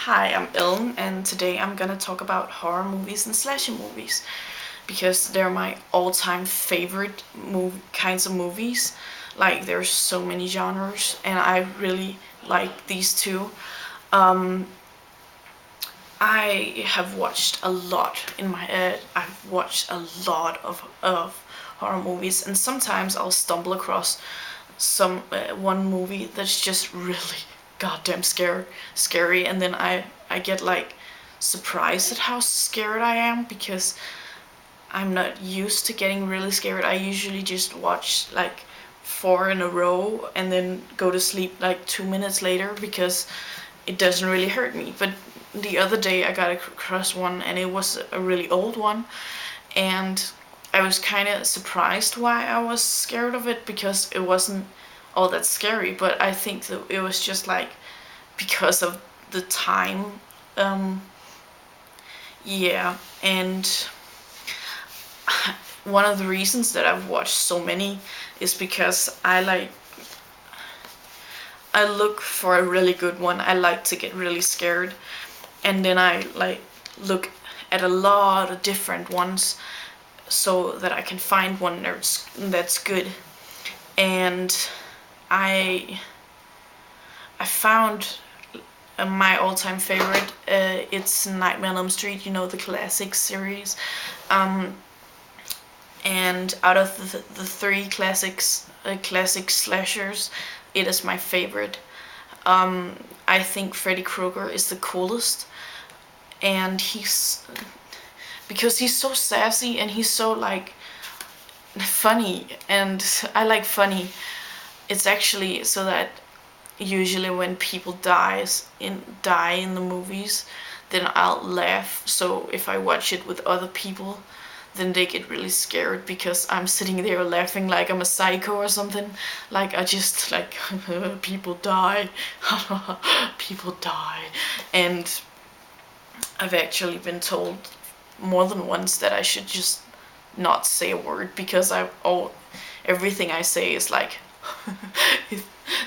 Hi, I'm Ellen, and today I'm gonna talk about horror movies and slasher movies because they're my all-time favorite kinds of movies. Like, there's so many genres, and I really like these two. Um, I have watched a lot in my head. I've watched a lot of horror movies, and sometimes I'll stumble across some one movie that's just really goddamn scary, and then I get like surprised at how scared I am because I'm not used to getting really scared. I usually just watch like four in a row and then go to sleep like 2 minutes later because it doesn't really hurt me. But the other day I got across one, and it was a really old one, and I was kind of surprised why I was scared of it because it wasn't all that scary. But I think that it was just like because of the time. Um, yeah, and one of the reasons that I've watched so many is because I look for a really good one. I like to get really scared, and then I like look at a lot of different ones so that I can find one that's good. And I I found my all-time favorite. It's Nightmare on Elm Street. You know, the classic series. Um, and out of the three classic slashers, it is my favorite. I think Freddy Krueger is the coolest, and because he's so sassy and he's so like funny, and I like funny. It's actually so that usually when people die in the movies, then I'll laugh. So if I watch it with other people, then they get really scared because I'm sitting there laughing like I'm a psycho or something. Like I just like people die, people die, and I've actually been told more than once that I should just not say a word because everything I say is like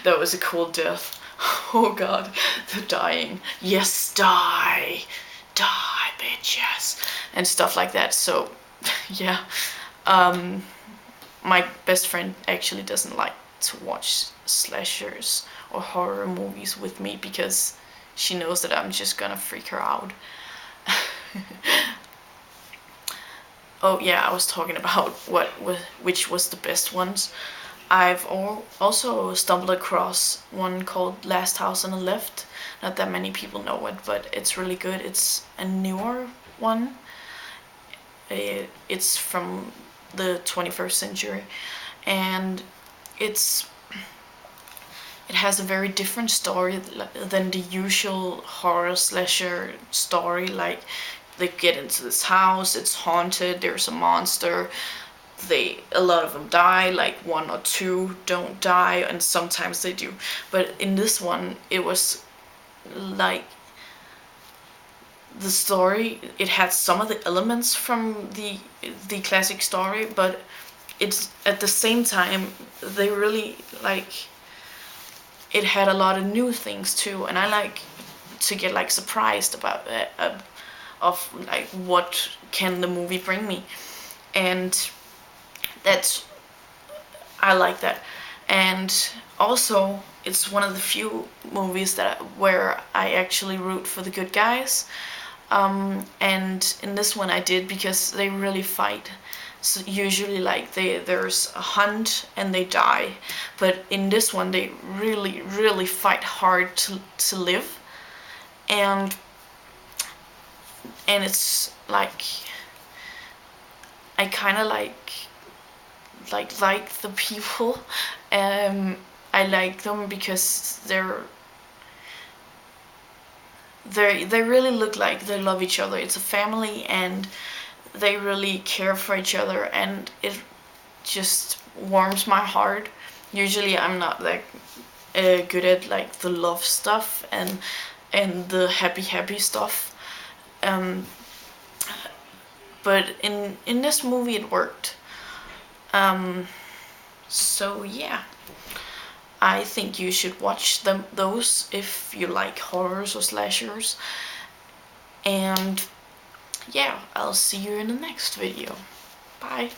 that was a cool death. Oh god, the dying. Yes, die. Die, bitches. And stuff like that. So, yeah. Um, my best friend actually doesn't like to watch slashers or horror movies with me because she knows that I'm just gonna freak her out. Oh yeah, I was talking about which was the best ones. I've also stumbled across one called Last House on the Left. Not that many people know it, but it's really good. It's a newer one. It's from the 21st century, and it's it has a very different story than the usual horror slasher story. Like, they get into this house, it's haunted, there's a monster. A lot of them die, like one or two don't die, and sometimes they do. But in this one, it was like the story. It had some of the elements from the classic story, but it's at the same time they really like it had a lot of new things too, and I like to get like surprised about it, of like what can the movie bring me, and that's I like that. And also, it's one of the few movies where I actually root for the good guys. And in this one I did because they really fight. So usually, like, there's a hunt and they die, but in this one they really fight hard to live, and it's like I kind of like the people. I like them because they really look like they love each other. It's a family, and they really care for each other, and it just warms my heart. Usually I'm not like good at like the love stuff and the happy stuff. Um, but in this movie it worked. So yeah. I think you should watch those if you like horrors or slashers. And yeah, I'll see you in the next video. Bye.